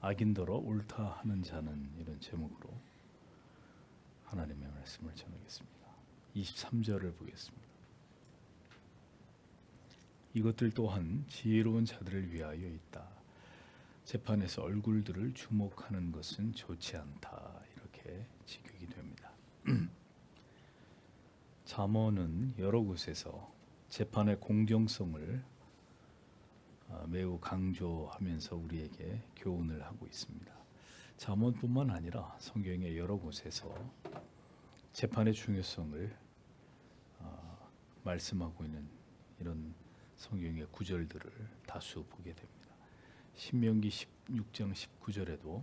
악인더러 옳다 하는 자는, 이런 제목으로 하나님의 말씀을 전하겠습니다. 23절을 보겠습니다. 이것들 또한 지혜로운 자들을 위하여 있다. 재판에서 얼굴들을 주목하는 것은 좋지 않다. 이렇게 직역이 됩니다. 잠언은 여러 곳에서 재판의 공정성을 매우 강조하면서 우리에게 교훈을 하고 있습니다. 잠언뿐만 아니라 성경의 여러 곳에서 재판의 중요성을 말씀하고 있는 이런 성경의 구절들을 다수 보게 됩니다. 신명기 16장 19절에도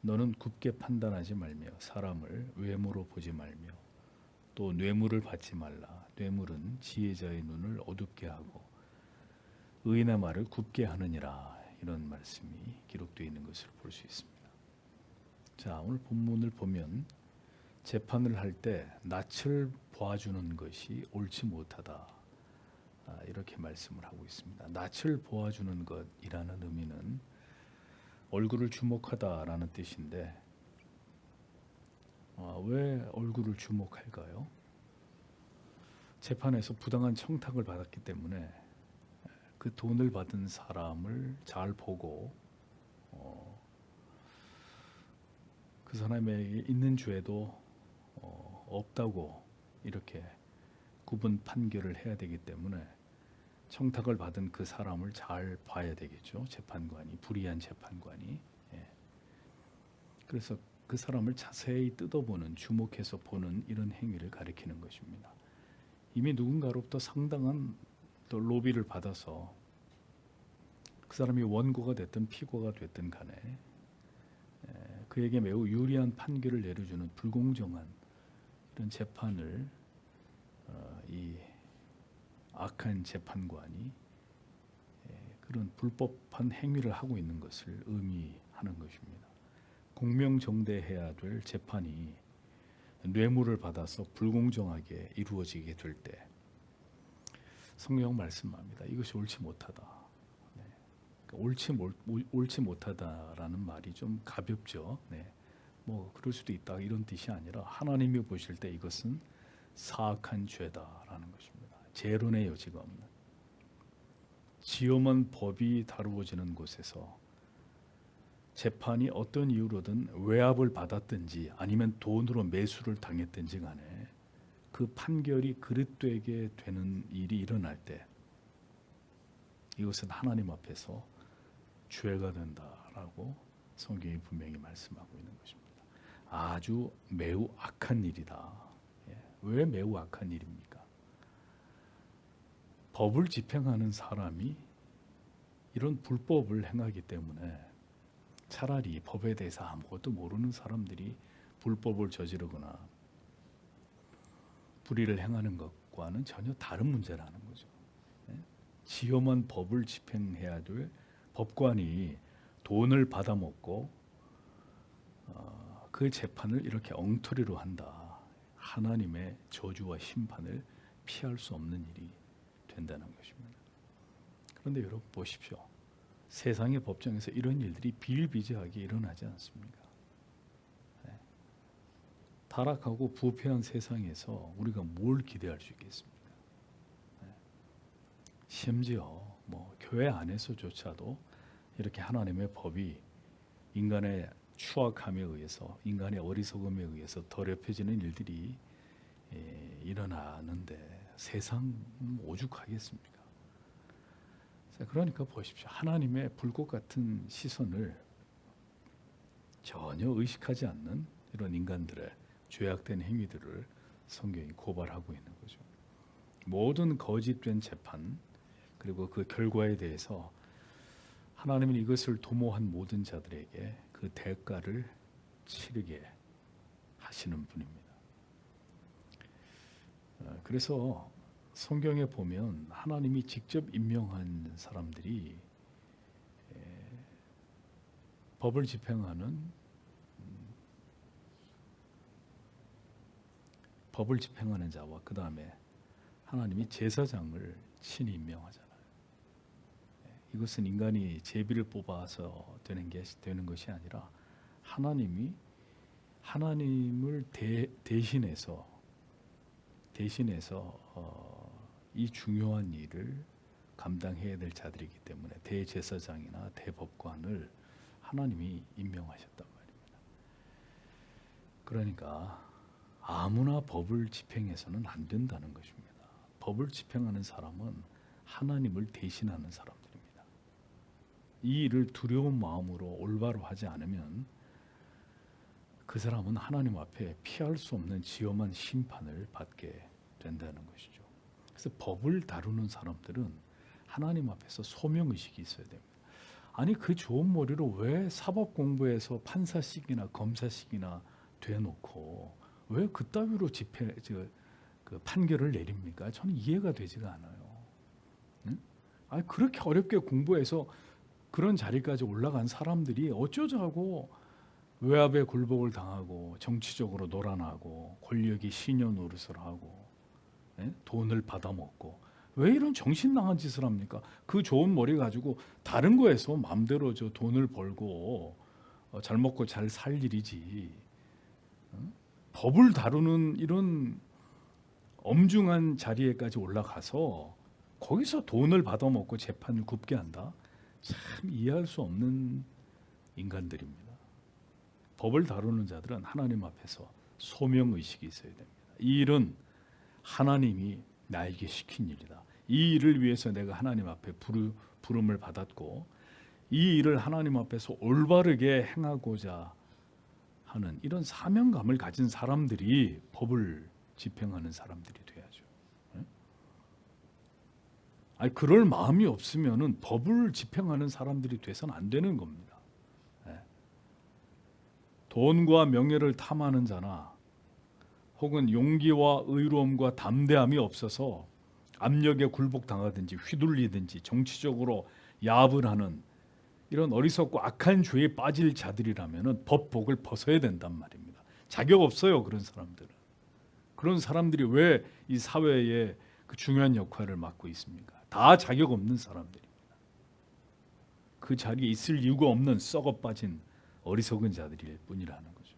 너는 굽게 판단하지 말며 사람을 외모로 보지 말며 또 뇌물을 받지 말라. 뇌물은 지혜자의 눈을 어둡게 하고 의인의 말을 굽게 하느니라. 이런 말씀이 기록되어 있는 것을 볼 수 있습니다. 자, 오늘 본문을 보면 재판을 할 때 낯을 보아주는 것이 옳지 못하다. 이렇게 말씀을 하고 있습니다. 낯을 보아주는 것이라는 의미는 얼굴을 주목하다라는 뜻인데, 왜 얼굴을 주목할까요? 재판에서 부당한 청탁을 받았기 때문에 그 돈을 받은 사람을 잘 보고 그 사람에게 있는 죄도 없다고 이렇게 구분 판결을 해야 되기 때문에 청탁을 받은 그 사람을 잘 봐야 되겠죠. 재판관이, 불의한 재판관이. 그래서 그 사람을 자세히 뜯어보는, 주목해서 보는 이런 행위를 가리키는 것입니다. 이미 누군가로부터 상당한 또 로비를 받아서 그 사람이 원고가 됐든 피고가 됐든 간에 그에게 매우 유리한 판결을 내려주는 불공정한 이런 재판을 이 악한 재판관이 그런 불법한 행위를 하고 있는 것을 의미하는 것입니다. 공명정대해야 될 재판이 뇌물을 받아서 불공정하게 이루어지게 될 때 성경 말씀합니다. 이것이 옳지 못하다. 그러니까 옳지 못하다라는 말이 좀 가볍죠. 뭐 그럴 수도 있다 이런 뜻이 아니라 하나님이 보실 때 이것은 사악한 죄다라는 것입니다. 재론의 여지가 없는, 지엄한 법이 다루어지는 곳에서 재판이 어떤 이유로든 외압을 받았든지 아니면 돈으로 매수를 당했든지 간에 그 판결이 그릇되게 되는 일이 일어날 때 이것은 하나님 앞에서 죄가 된다라고 성경이 분명히 말씀하고 있는 것입니다. 아주 매우 악한 일이다. 왜 매우 악한 일입니까? 법을 집행하는 사람이 이런 불법을 행하기 때문에 차라리 법에 대해서 아무것도 모르는 사람들이 불법을 저지르거나 불의를 행하는 것과는 전혀 다른 문제라는 거죠. 지엄한 법을 집행해야 될 법관이 돈을 받아먹고 그 재판을 이렇게 엉터리로 한다. 하나님의 저주와 심판을 피할 수 없는 일이 된다는 것입니다. 그런데 여러분 보십시오. 세상의 법정에서 이런 일들이 비일비재하게 일어나지 않습니까? 타락하고 부패한 세상에서 우리가 뭘 기대할 수 있겠습니까? 심지어 뭐 교회 안에서조차도 이렇게 하나님의 법이 인간의 추악함에 의해서, 인간의 어리석음에 의해서 더럽혀지는 일들이 일어나는데 세상 오죽하겠습니까? 그러니까 보십시오. 하나님의 불꽃 같은 시선을 전혀 의식하지 않는 이런 인간들의 죄악된 행위들을 성경이 고발하고 있는 거죠. 모든 거짓된 재판 그리고 그 결과에 대해서 하나님은 이것을 도모한 모든 자들에게 그 대가를 치르게 하시는 분입니다. 그래서 성경에 보면 하나님이 직접 임명한 사람들이 법을 집행하는 자와 그 다음에 하나님이 제사장을 친히 임명하잖아요. 이것은 인간이 제비를 뽑아서 되는 것이 아니라 하나님이 하나님을 대신해서 이 중요한 일을 감당해야 될 자들이기 때문에 대제사장이나 대법관을 하나님이 임명하셨단 말입니다. 그러니까 아무나 법을 집행해서는 안 된다는 것입니다. 법을 집행하는 사람은 하나님을 대신하는 사람들입니다. 이 일을 두려운 마음으로 올바로 하지 않으면 그 사람은 하나님 앞에 피할 수 없는 지엄한 심판을 받게 된다는 것이죠. 그래서 법을 다루는 사람들은 하나님 앞에서 소명의식이 있어야 됩니다. 아니 그 좋은 머리로 왜 사법 공부에서 판사식이나 검사식이나 돼놓고 왜 그따위로 그 판결을 내립니까? 저는 이해가 되지가 않아요. 응? 아니 그렇게 어렵게 공부해서 그런 자리까지 올라간 사람들이 어쩌자고 외압에 굴복을 당하고 정치적으로 놀아나고 권력이 시녀 노릇을 하고 돈을 받아먹고 왜 이런 정신 나간 짓을 합니까? 그 좋은 머리 가지고 다른 거에서 마음대로 저 돈을 벌고 잘 먹고 잘 살 일이지. 법을 다루는 이런 엄중한 자리에까지 올라가서 거기서 돈을 받아먹고 재판을 굽게 한다. 참 이해할 수 없는 인간들입니다. 법을 다루는 자들은 하나님 앞에서 소명의식이 있어야 됩니다. 이 일은 하나님이 나에게 시킨 일이다. 이 일을 위해서 내가 하나님 앞에 부름을 받았고 이 일을 하나님 앞에서 올바르게 행하고자 하는 이런 사명감을 가진 사람들이 법을 집행하는 사람들이 돼야죠. 아니 그럴 마음이 없으면은 법을 집행하는 사람들이 돼서는 안 되는 겁니다. 돈과 명예를 탐하는 자나 혹은 용기와 의로움과 담대함이 없어서 압력에 굴복당하든지 휘둘리든지 정치적으로 야합을 하는 이런 어리석고 악한 죄에 빠질 자들이라면 법복을 벗어야 된단 말입니다. 자격 없어요. 그런 사람들은. 그런 사람들이 왜 이 사회에 그 중요한 역할을 맡고 있습니까? 다 자격 없는 사람들입니다. 그 자리에 있을 이유가 없는 썩어 빠진 어리석은 자들일 뿐이라는 거죠.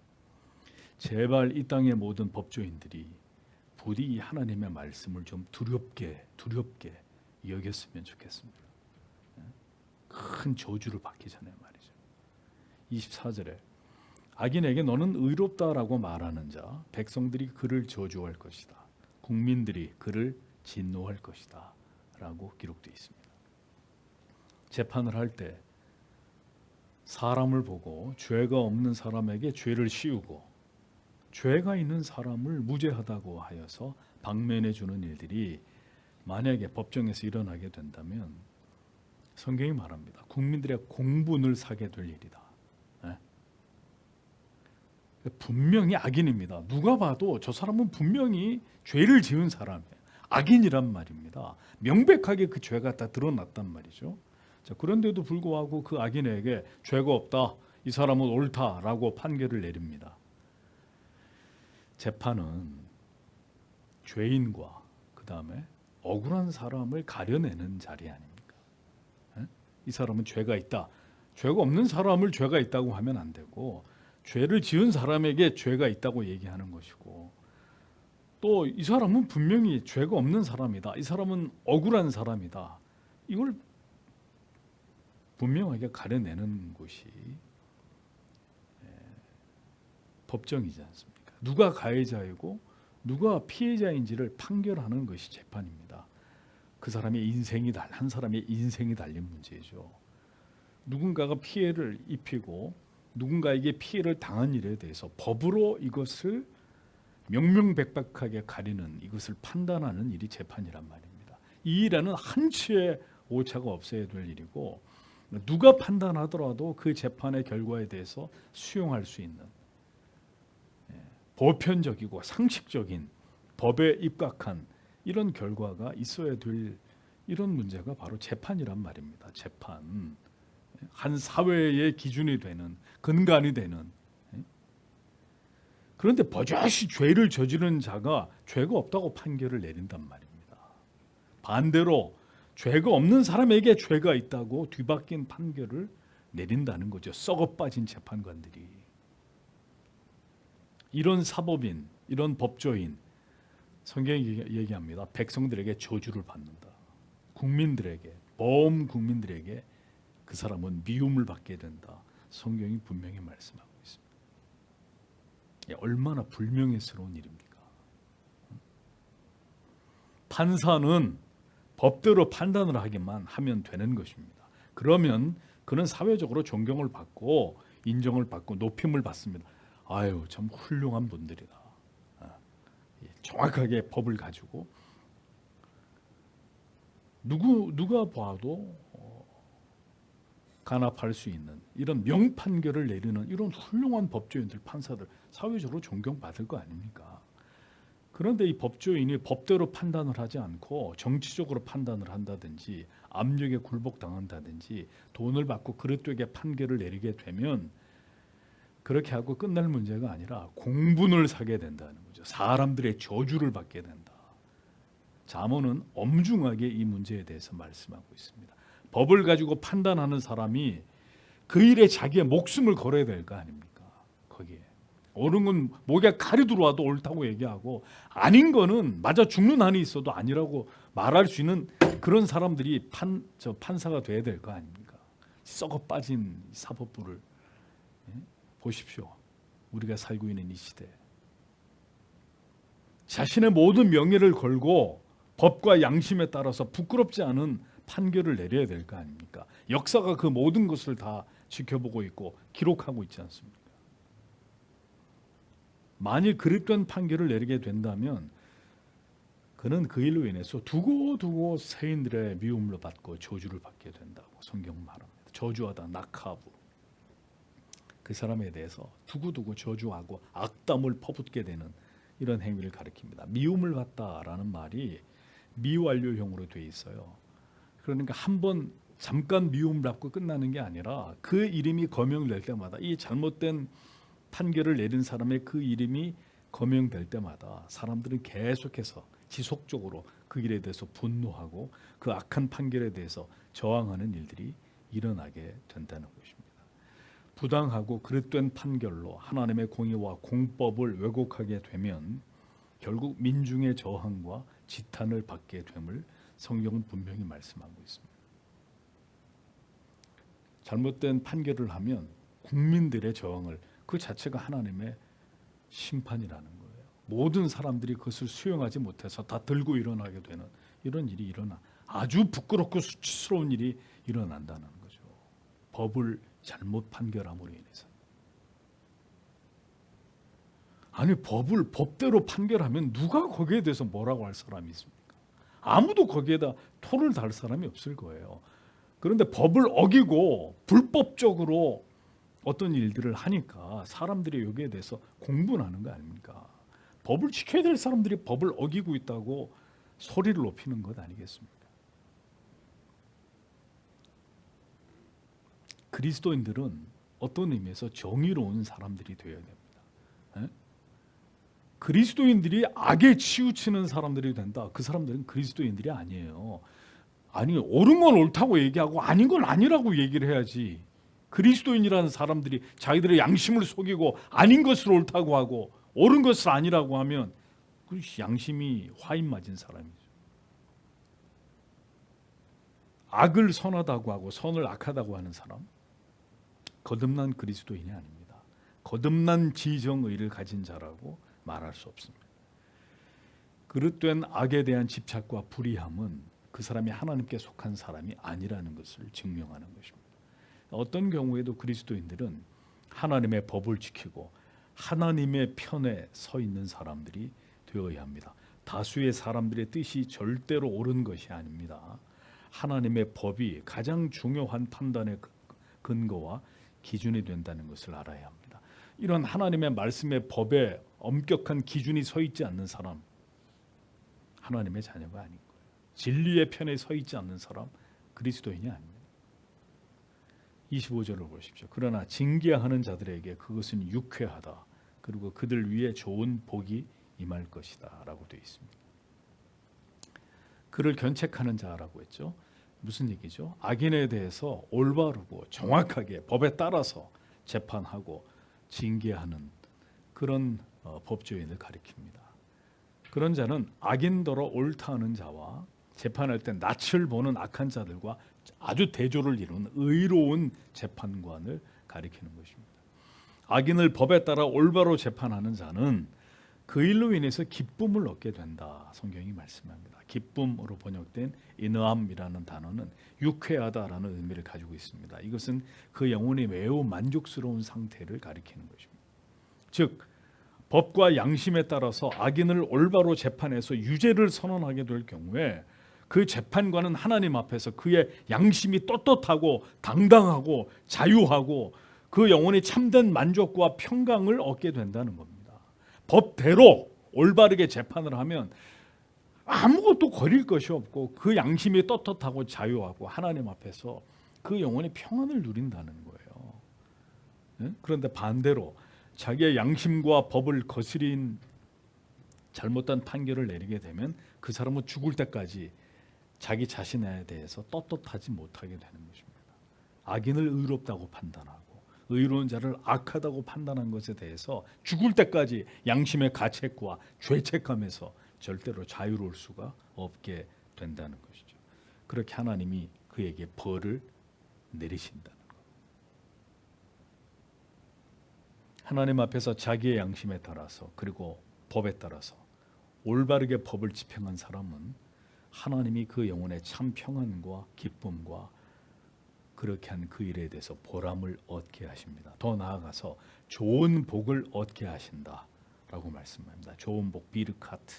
제발 이 땅의 모든 법조인들이 부디 이 하나님의 말씀을 좀 두렵게 여겼으면 좋겠습니다. 큰 저주를 받기 전에 말이죠. 24절에 악인에게 너는 의롭다라고 말하는 자 백성들이 그를 저주할 것이다. 국민들이 그를 진노할 것이다 라고 기록되어 있습니다. 재판을 할 때 사람을 보고 죄가 없는 사람에게 죄를 씌우고 죄가 있는 사람을 무죄하다고 하여서 방면해 주는 일들이 만약에 법정에서 일어나게 된다면 성경이 말합니다. 국민들의 공분을 사게 될 일이다. 분명히 악인입니다. 누가 봐도 저 사람은 분명히 죄를 지은 사람이에요. 악인이란 말입니다. 명백하게 그 죄가 다 드러났단 말이죠. 자, 그런데도 불구하고 그 악인에게 죄가 없다, 이 사람은 옳다라고 판결을 내립니다. 재판은 죄인과 그 다음에 억울한 사람을 가려내는 자리 아닙니까? 이 사람은 죄가 있다. 죄가 없는 사람을 죄가 있다고 하면 안 되고 죄를 지은 사람에게 죄가 있다고 얘기하는 것이고 또 이 사람은 분명히 죄가 없는 사람이다. 이 사람은 억울한 사람이다. 이걸 분명하게 가려내는 곳이 법정이지 않습니까? 누가 가해자이고 누가 피해자인지를 판결하는 것이 재판입니다. 그 사람의 인생이 한 사람의 인생이 달린 문제죠. 누군가가 피해를 입히고 누군가에게 피해를 당한 일에 대해서 법으로 이것을 명명백백하게 가리는 이것을 판단하는 일이 재판이란 말입니다. 이 일에는 한치의 오차가 없어야 될 일이고 누가 판단하더라도 그 재판의 결과에 대해서 수용할 수 있는 보편적이고 상식적인 법에 입각한 이런 결과가 있어야 될 이런 문제가 바로 재판이란 말입니다. 재판. 한 사회의 기준이 되는 근간이 되는. 그런데 버젓이 죄를 저지른 자가 죄가 없다고 판결을 내린단 말입니다. 반대로 죄가 없는 사람에게 죄가 있다고 뒤바뀐 판결을 내린다는 거죠. 썩어 빠진 재판관들이. 이런 사법인, 이런 법조인, 성경이 얘기합니다. 백성들에게 저주를 받는다. 국민들에게, 범 국민들에게 그 사람은 미움을 받게 된다. 성경이 분명히 말씀하고 있습니다. 얼마나 불명예스러운 일입니까? 판사는 법대로 판단을 하기만 하면 되는 것입니다. 그러면 그는 사회적으로 존경을 받고 인정을 받고 높임을 받습니다. 아유, 참 훌륭한 분들이다. 정확하게 법을 가지고 누가 봐도 간합할 수 있는 이런 명판결을 내리는 이런 훌륭한 법조인들, 판사들 사회적으로 존경받을 거 아닙니까? 그런데 이 법조인이 법대로 판단을 하지 않고 정치적으로 판단을 한다든지 압력에 굴복당한다든지 돈을 받고 그릇되게 판결을 내리게 되면 그렇게 하고 끝날 문제가 아니라 공분을 사게 된다는 거죠. 사람들의 저주를 받게 된다. 잠언은 엄중하게 이 문제에 대해서 말씀하고 있습니다. 법을 가지고 판단하는 사람이 그 일에 자기의 목숨을 걸어야 될 거 아닙니까? 거기에 옳은 건 목에 칼이 들어와도 옳다고 얘기하고 아닌 거는 맞아 죽는 한이 있어도 아니라고 말할 수 있는 그런 사람들이 판사가 돼야 될 거 아닙니까? 썩어 빠진 사법부를 보십시오. 우리가 살고 있는 이 시대. 자신의 모든 명예를 걸고 법과 양심에 따라서 부끄럽지 않은 판결을 내려야 될 거 아닙니까? 역사가 그 모든 것을 다 지켜보고 있고 기록하고 있지 않습니까? 만일 그릇된 판결을 내리게 된다면 그는 그 일로 인해서 두고두고 세인들의 미움을 받고 저주를 받게 된다고 성경은 말합니다. 저주하다 낙하부. 그 사람에 대해서 두고두고 저주하고 악담을 퍼붓게 되는 이런 행위를 가리킵니다. 미움을 받다라는 말이 미완료형으로 돼 있어요. 그러니까 한번 잠깐 미움을 받고 끝나는 게 아니라 그 이름이 거명될 때마다 이 잘못된 판결을 내린 사람의 그 이름이 거명될 때마다 사람들은 계속해서 지속적으로 그 일에 대해서 분노하고 그 악한 판결에 대해서 저항하는 일들이 일어나게 된다는 것입니다. 부당하고 그릇된 판결로 하나님의 공의와 공법을 왜곡하게 되면 결국 민중의 저항과 지탄을 받게 됨을 성경은 분명히 말씀하고 있습니다. 잘못된 판결을 하면 국민들의 저항을 그 자체가 하나님의 심판이라는 거예요. 모든 사람들이 그것을 수용하지 못해서 다 들고 일어나게 되는 이런 일이 아주 부끄럽고 수치스러운 일이 일어난다는 거죠. 법을 잘못 판결함으로 인해서. 아니 법을 법대로 판결하면 누가 거기에 대해서 뭐라고 할 사람이 있습니까? 아무도 거기에다 토를 달 사람이 없을 거예요. 그런데 법을 어기고 불법적으로 어떤 일들을 하니까 사람들이 여기에 대해서 공분하는 거 아닙니까? 법을 지켜야 될 사람들이 법을 어기고 있다고 소리를 높이는 것 아니겠습니까? 그리스도인들은 어떤 의미에서 정의로운 사람들이 되어야 됩니다. 그리스도인들이 악에 치우치는 사람들이 된다. 그 사람들은 그리스도인들이 아니에요. 아니 옳은 건 옳다고 얘기하고 아닌 건 아니라고 얘기를 해야지. 그리스도인이라는 사람들이 자기들의 양심을 속이고 아닌 것을 옳다고 하고 옳은 것을 아니라고 하면 그 양심이 화인 맞은 사람이죠. 악을 선하다고 하고 선을 악하다고 하는 사람, 거듭난 그리스도인이 아닙니다. 거듭난 지정의를 가진 자라고 말할 수 없습니다. 그릇된 악에 대한 집착과 불의함은 그 사람이 하나님께 속한 사람이 아니라는 것을 증명하는 것입니다. 어떤 경우에도 그리스도인들은 하나님의 법을 지키고 하나님의 편에 서 있는 사람들이 되어야 합니다. 다수의 사람들의 뜻이 절대로 옳은 것이 아닙니다. 하나님의 법이 가장 중요한 판단의 근거와 기준이 된다는 것을 알아야 합니다. 이런 하나님의 말씀의 법에 엄격한 기준이 서 있지 않는 사람, 하나님의 자녀가 아닌 거예요. 진리의 편에 서 있지 않는 사람, 그리스도인이 아닙니다. 25절을 보십시오. 그러나 징계하는 자들에게 그것은 유쾌하다. 그리고 그들 위에 좋은 복이 임할 것이다 라고 되어 있습니다. 그를 견책하는 자라고 했죠. 무슨 얘기죠? 악인에 대해서 올바르고 정확하게 법에 따라서 재판하고 징계하는 그런 법조인을 가리킵니다. 그런 자는 악인더러 옳다 하는 자와 재판할 때 낯을 보는 악한 자들과 아주 대조를 이루는 의로운 재판관을 가리키는 것입니다. 악인을 법에 따라 올바로 재판하는 자는 그 일로 인해서 기쁨을 얻게 된다. 성경이 말씀합니다. 기쁨으로 번역된 인어함이라는 단어는 유쾌하다라는 의미를 가지고 있습니다. 이것은 그 영혼이 매우 만족스러운 상태를 가리키는 것입니다. 즉 법과 양심에 따라서 악인을 올바로 재판해서 유죄를 선언하게 될 경우에 그 재판관은 하나님 앞에서 그의 양심이 떳떳하고 당당하고 자유하고 그 영혼이 참된 만족과 평강을 얻게 된다는 겁니다. 법대로 올바르게 재판을 하면 아무것도 거릴 것이 없고 그 양심이 떳떳하고 자유하고 하나님 앞에서 그 영혼이 평안을 누린다는 거예요. 네? 그런데 반대로 자기의 양심과 법을 거스린 잘못된 판결을 내리게 되면 그 사람은 죽을 때까지 자기 자신에 대해서 떳떳하지 못하게 되는 것입니다. 악인을 의롭다고 판단하고 의로운 자를 악하다고 판단한 것에 대해서 죽을 때까지 양심의 가책과 죄책감에서 절대로 자유로울 수가 없게 된다는 것이죠. 그렇게 하나님이 그에게 벌을 내리신다는 것. 하나님 앞에서 자기의 양심에 따라서 그리고 법에 따라서 올바르게 법을 집행한 사람은 하나님이 그 영혼의 참 평안과 기쁨과 그렇게 한 그 일에 대해서 보람을 얻게 하십니다. 더 나아가서 좋은 복을 얻게 하신다라고 말씀합니다. 좋은 복, 비르카트.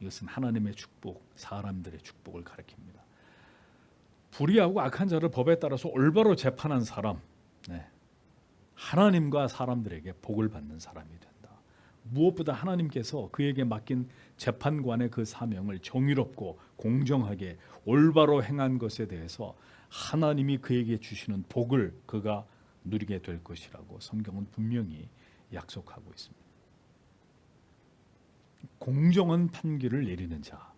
이것은 하나님의 축복, 사람들의 축복을 가리킵니다. 불의하고 악한 자를 법에 따라서 올바로 재판한 사람, 하나님과 사람들에게 복을 받는 사람이 된다. 무엇보다 하나님께서 그에게 맡긴 재판관의 그 사명을 정의롭고 공정하게 올바로 행한 것에 대해서 하나님이 그에게 주시는 복을 그가 누리게 될 것이라고 성경은 분명히 약속하고 있습니다. 공정한 판결을 내리는 자,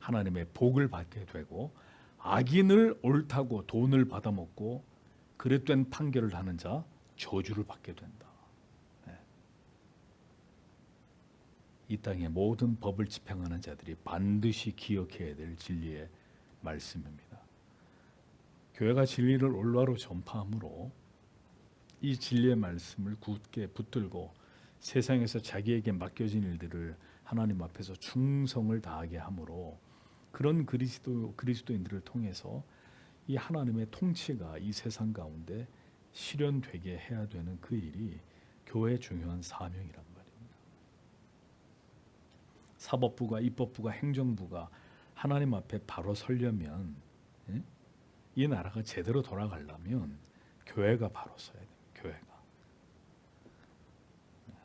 하나님의 복을 받게 되고 악인을 옳다고 돈을 받아먹고 그릇된 판결을 하는 자, 저주를 받게 된다. 이 땅의 모든 법을 집행하는 자들이 반드시 기억해야 될 진리의 말씀입니다. 교회가 진리를 올바로 전파함으로 이 진리의 말씀을 굳게 붙들고 세상에서 자기에게 맡겨진 일들을 하나님 앞에서 충성을 다하게 함으로 그런 그리스도인들을 통해서 이 하나님의 통치가 이 세상 가운데 실현되게 해야 되는 그 일이 교회의 중요한 사명이란 말입니다. 사법부가, 입법부가, 행정부가 하나님 앞에 바로 서려면, 이 나라가 제대로 돌아가려면 교회가 바로 서야 됩니다. 교회가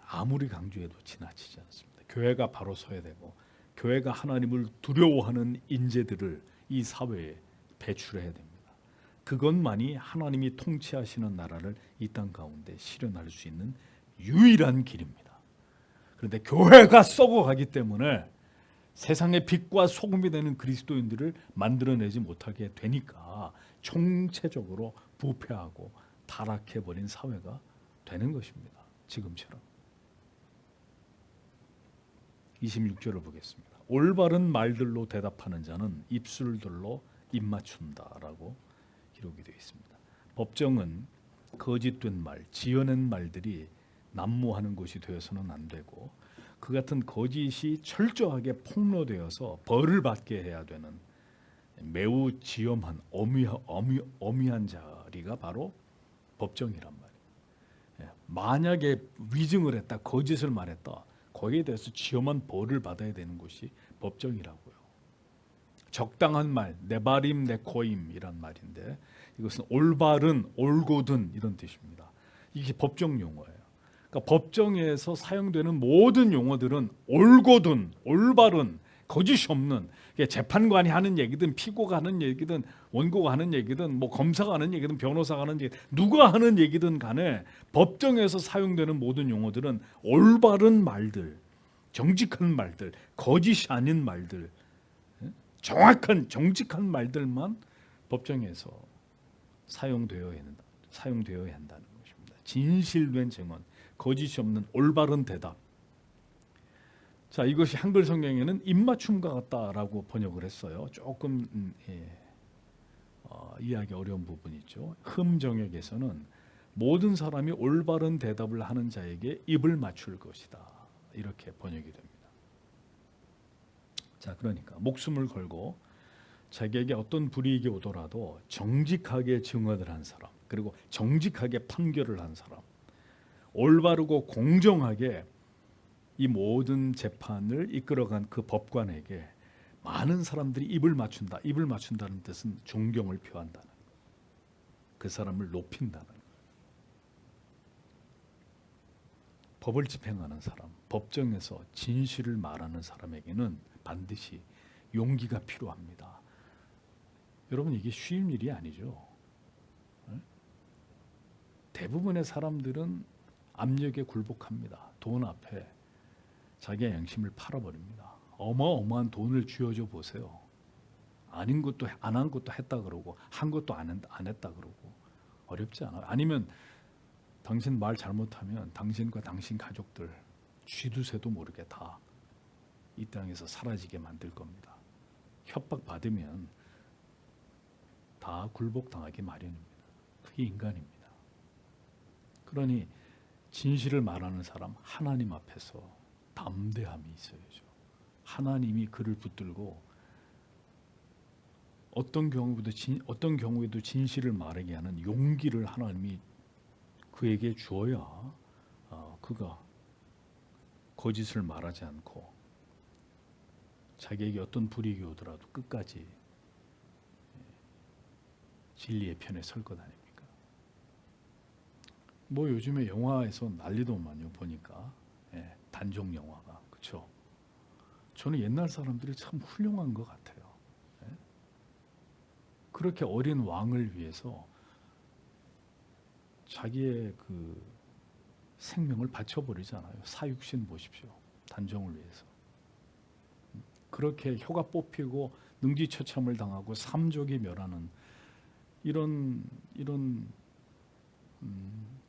아무리 강조해도 지나치지 않습니다. 교회가 바로 서야 되고 교회가 하나님을 두려워하는 인재들을 이 사회에 배출해야 됩니다. 그것만이 하나님이 통치하시는 나라를 이 땅 가운데 실현할 수 있는 유일한 길입니다. 그런데 교회가 썩어가기 때문에 세상의 빛과 소금이 되는 그리스도인들을 만들어내지 못하게 되니까 총체적으로 부패하고 타락해버린 사회가 되는 것입니다. 지금처럼. 26절을 보겠습니다. 올바른 말들로 대답하는 자는 입술들로 입맞춘다라고 기록이 되어 있습니다. 법정은 거짓된 말, 지어낸 말들이 난무하는 곳이 되어서는 안 되고 그 같은 거짓이 철저하게 폭로되어서 벌을 받게 해야 되는 매우 지엄한 어미한 자리가 바로 법정이란 말이에요. 만약에 위증을 했다, 거짓을 말했다, 거기에 대해서 지엄한 벌을 받아야 되는 곳이 법정이라고요. 적당한 말, 네바림 네코임이란 말인데 이것은 올바른, 올곧은 이런 뜻입니다. 이게 법정 용어예요. 그러니까 법정에서 사용되는 모든 용어들은 올곧은, 올바른, 거짓이 없는, 재판관이 하는 얘기든 피고가 하는 얘기든 원고가 하는 얘기든 뭐 검사가 하는 얘기든 변호사가 하는 얘기, 누가 하는 얘기든 간에 법정에서 사용되는 모든 용어들은 올바른 말들, 정직한 말들, 거짓이 아닌 말들, 정확한 정직한 말들만 법정에서 사용되어야 한다는 것입니다. 진실된 증언, 거짓이 없는 올바른 대답. 자, 이것이 한글 성경에는 입맞춤과 같다라고 번역을 했어요. 조금 이해하기 어려운 부분이 있죠. 흠정역에서는 모든 사람이 올바른 대답을 하는 자에게 입을 맞출 것이다, 이렇게 번역이 됩니다. 자, 그러니까 목숨을 걸고 자기에게 어떤 불이익이 오더라도 정직하게 증언을 한 사람, 그리고 정직하게 판결을 한 사람, 올바르고 공정하게 이 모든 재판을 이끌어간 그 법관에게 많은 사람들이 입을 맞춘다. 입을 맞춘다는 뜻은 존경을 표한다는, 그 사람을 높인다는, 법을 집행하는 사람, 법정에서 진실을 말하는 사람에게는 반드시 용기가 필요합니다. 여러분, 이게 쉬운 일이 아니죠. 대부분의 사람들은 압력에 굴복합니다. 돈 앞에 자기의 양심을 팔아버립니다. 어마어마한 돈을 쥐어줘 보세요. 아닌 것도 안 한 것도 했다 그러고 한 것도 안 했다 그러고. 어렵지 않아요. 아니면 당신 말 잘못하면 당신과 당신 가족들 쥐두새도 모르게 다 이 땅에서 사라지게 만들 겁니다. 협박받으면 다 굴복당하기 마련입니다. 그게 인간입니다. 그러니 진실을 말하는 사람, 하나님 앞에서 담대함이 있어야죠. 하나님이 그를 붙들고 어떤 경우에도 진실을 말하게 하는 용기를 하나님이 그에게 주어야 그가 거짓을 말하지 않고 자기에게 어떤 불이익이 오더라도 끝까지 진리의 편에 설 것 아닙니까? 뭐 요즘에 영화에서 난리도만요. 보니까 단종 영화가, 그렇죠? 저는 옛날 사람들이 참 훌륭한 것 같아요. 그렇게 어린 왕을 위해서 자기의 그 생명을 바쳐버리잖아요. 사육신 보십시오. 단종을 위해서. 그렇게 혀가 뽑히고 능지처참을 당하고 삼족이 멸하는 이런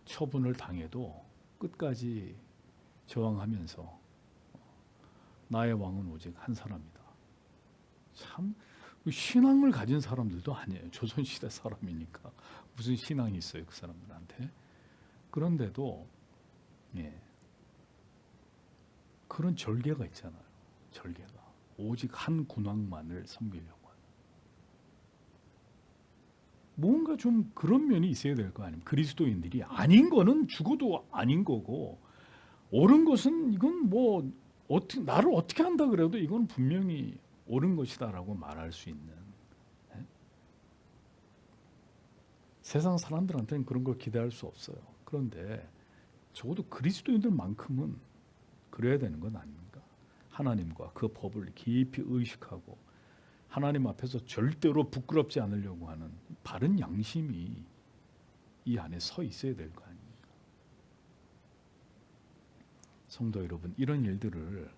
처분을 당해도 끝까지 저항하면서 나의 왕은 오직 한 사람이다. 참 신앙을 가진 사람들도 아니에요. 조선시대 사람이니까 무슨 신앙이 있어요, 그 사람들한테. 그런데도 그런 절개가 있잖아요. 절개가 오직 한 군왕만을 섬기려고 하는. 뭔가 좀 그런 면이 있어야 될 거 아닙니까? 그리스도인들이 아닌 거는 죽어도 아닌 거고, 옳은 것은 이건 뭐 나를 어떻게 한다 그래도 이건 분명히 옳은 것이다라고 말할 수 있는. 세상 사람들한테는 그런 걸 기대할 수 없어요. 그런데 적어도 그리스도인들만큼은 그래야 되는 건 아닙니까? 하나님과 그 법을 깊이 의식하고 하나님 앞에서 절대로 부끄럽지 않으려고 하는 바른 양심이 이 안에 서 있어야 될 거 아닙니까? 성도 여러분, 이런 일들을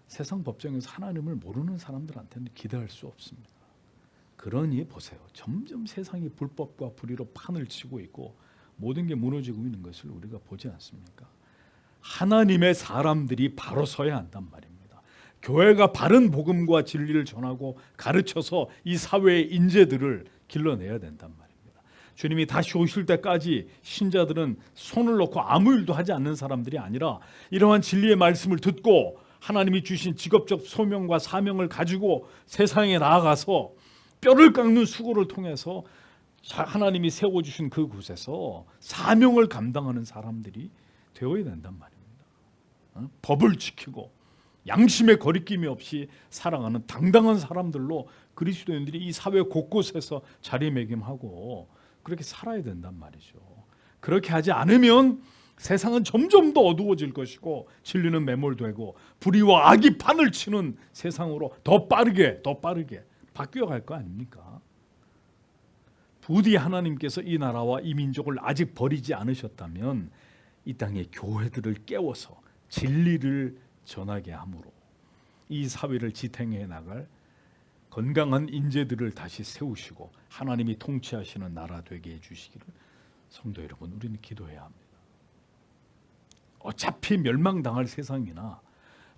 세상 법정에서 하나님을 모르는 사람들한테는 기대할 수 없습니다. 그러니 보세요. 점점 세상이 불법과 불의로 판을 치고 있고 모든 게 무너지고 있는 것을 우리가 보지 않습니까? 하나님의 사람들이 바로 서야 한단 말입니다. 교회가 바른 복음과 진리를 전하고 가르쳐서 이 사회의 인재들을 길러내야 된단 말입니다. 주님이 다시 오실 때까지 신자들은 손을 놓고 아무 일도 하지 않는 사람들이 아니라 이러한 진리의 말씀을 듣고 하나님이 주신 직업적 소명과 사명을 가지고 세상에 나아가서 뼈를 깎는 수고를 통해서 하나님이 세워주신 그 곳에서 사명을 감당하는 사람들이 되어야 된단 말입니다. 법을 지키고 양심의 거리낌이 없이 살아가는 당당한 사람들로 그리스도인들이 이 사회 곳곳에서 자리매김하고 그렇게 살아야 된단 말이죠. 그렇게 하지 않으면 세상은 점점 더 어두워질 것이고 진리는 매몰되고 불의와 악이 판을 치는 세상으로 더 빠르게 바뀌어갈 거 아닙니까? 부디 하나님께서 이 나라와 이 민족을 아직 버리지 않으셨다면 이 땅의 교회들을 깨워서 진리를 전하게 함으로 이 사회를 지탱해 나갈 건강한 인재들을 다시 세우시고 하나님이 통치하시는 나라 되게 해주시기를 성도 여러분 우리는 기도해야 합니다. 어차피 멸망당할 세상이나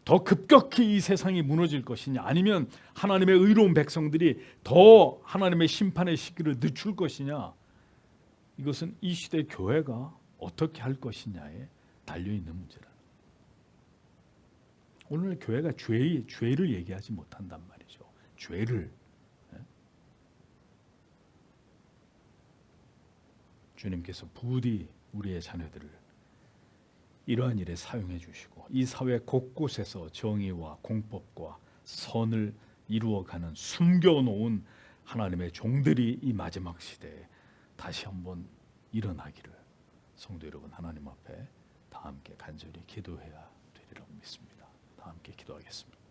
더 급격히 이 세상이 무너질 것이냐 아니면 하나님의 의로운 백성들이 더 하나님의 심판의 시기를 늦출 것이냐 이것은 이 시대 교회가 어떻게 할 것이냐에 달려있는 문제라. 오늘 교회가 죄를 얘기하지 못한단 말이죠. 죄를. 주님께서 부디 우리의 자녀들을 이러한 일에 사용해 주시고 이 사회 곳곳에서 정의와 공법과 선을 이루어가는 숨겨놓은 하나님의 종들이 이 마지막 시대에 다시 한번 일어나기를 성도 여러분 하나님 앞에 다 함께 간절히 기도해야 되리라고 믿습니다. 다 함께 기도하겠습니다.